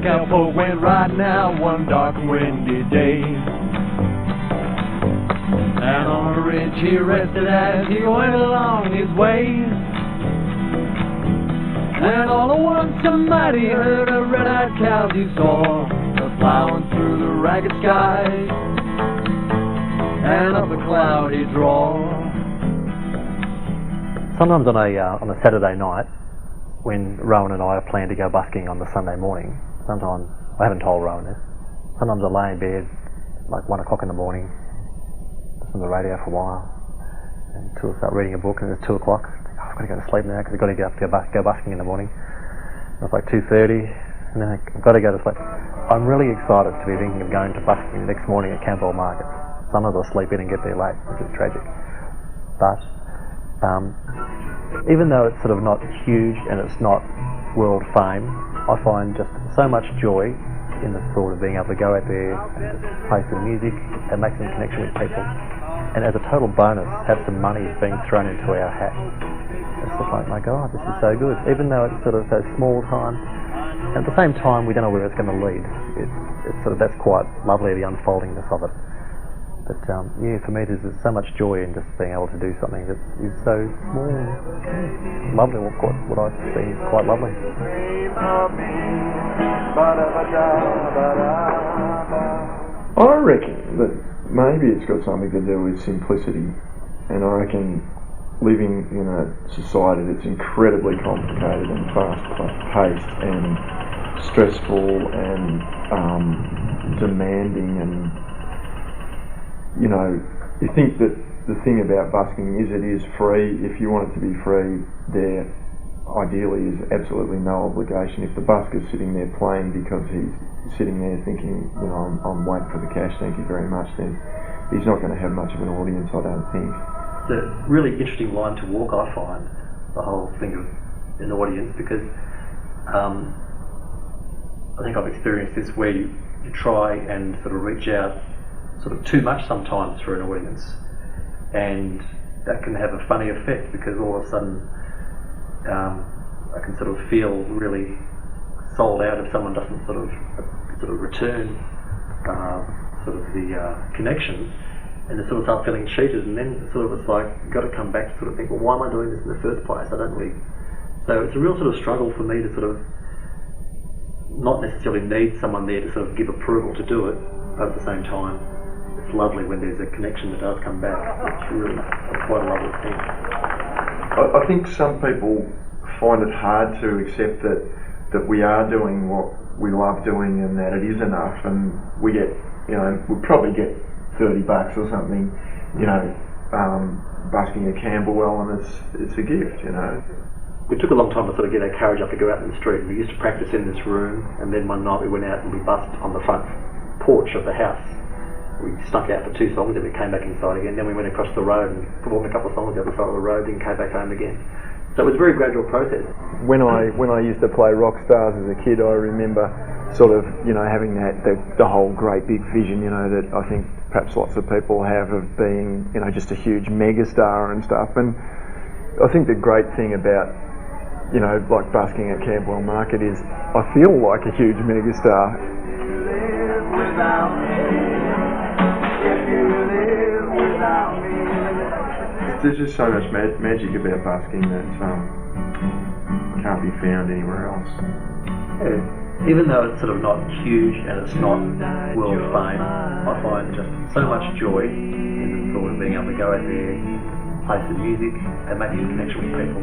cowpoke went riding out one dark and windy day. And on a ridge he rested as he went along his way. And all at once somebody heard a red-eyed cow he saw plowing through the ragged skies and up a cloudy draw. Sometimes on a Saturday night, when Rowan and I are planned to go busking on the Sunday morning, sometimes, I haven't told Rowan this, sometimes I lay in bed like 1 o'clock in the morning, listen to the radio for a while, and till I start reading a book, and it's 2 o'clock. I've got to go to sleep now because I've got to get up to go busking in the morning. And it's like 2:30, and then I've got to go to sleep. I'm really excited to be thinking of going to busking the next morning at Campbell Market. Sometimes I'll sleep in and get there late, which is tragic. But even though it's sort of not huge and it's not world fame, I find just so much joy in the thought of being able to go out there and just play some music and make some connection with people. And as a total bonus, have some money being thrown into our hat. It's just like, my God, this is so good. Even though it's sort of so small time, and at the same time, we don't know where it's going to lead. It's sort of, that's quite lovely, the unfoldingness of it. But yeah, for me there's so much joy in just being able to do something that is so small and lovely. What I see is quite lovely. I reckon that maybe it's got something to do with simplicity, and I reckon living in a society that's incredibly complicated and fast-paced and stressful and demanding, and you know, you think that the thing about busking is it is free. If you want it to be free, there ideally is absolutely no obligation. If the busker's sitting there playing because he's sitting there thinking, you know, I'm waiting for the cash, thank you very much, then he's not going to have much of an audience, I don't think. It's a really interesting line to walk, I find, the whole thing of an audience, because I think I've experienced this where you try and sort of reach out sort of too much sometimes for an audience, and that can have a funny effect, because all of a sudden I can sort of feel really sold out if someone doesn't sort of return sort of the connection, and they sort of start feeling cheated, and then sort of it's like you've got to come back to sort of think, well, why am I doing this in the first place? I don't really. So it's a real sort of struggle for me to sort of not necessarily need someone there to sort of give approval to do it, but at the same time, it's lovely when there's a connection that does come back. It's really quite a lovely thing. I think some people find it hard to accept that we are doing what we love doing and that it is enough, and we get, you know, we'll probably get $30 or something, you know, busking at Camberwell, and it's a gift, you know. It took a long time to sort of get our courage up to go out in the street. We used to practice in this room, and then one night we went out and we busked on the front porch of the house. We snuck out for 2 songs, then we came back inside again. Then we went across the road and performed a couple of songs the other side of the road, then came back home again. So it was a very gradual process. When I used to play rock stars as a kid, I remember sort of, you know, having the whole great big vision, you know, that I think perhaps lots of people have of being, you know, just a huge megastar and stuff. And I think the great thing about, you know, like busking at Camberwell Market is I feel like a huge megastar. There's just so much magic about busking that can't be found anywhere else. Yeah. Even though it's sort of not huge and it's not world fame, I find just so much joy in the thought of being able to go out there, play some music and make a connection with people.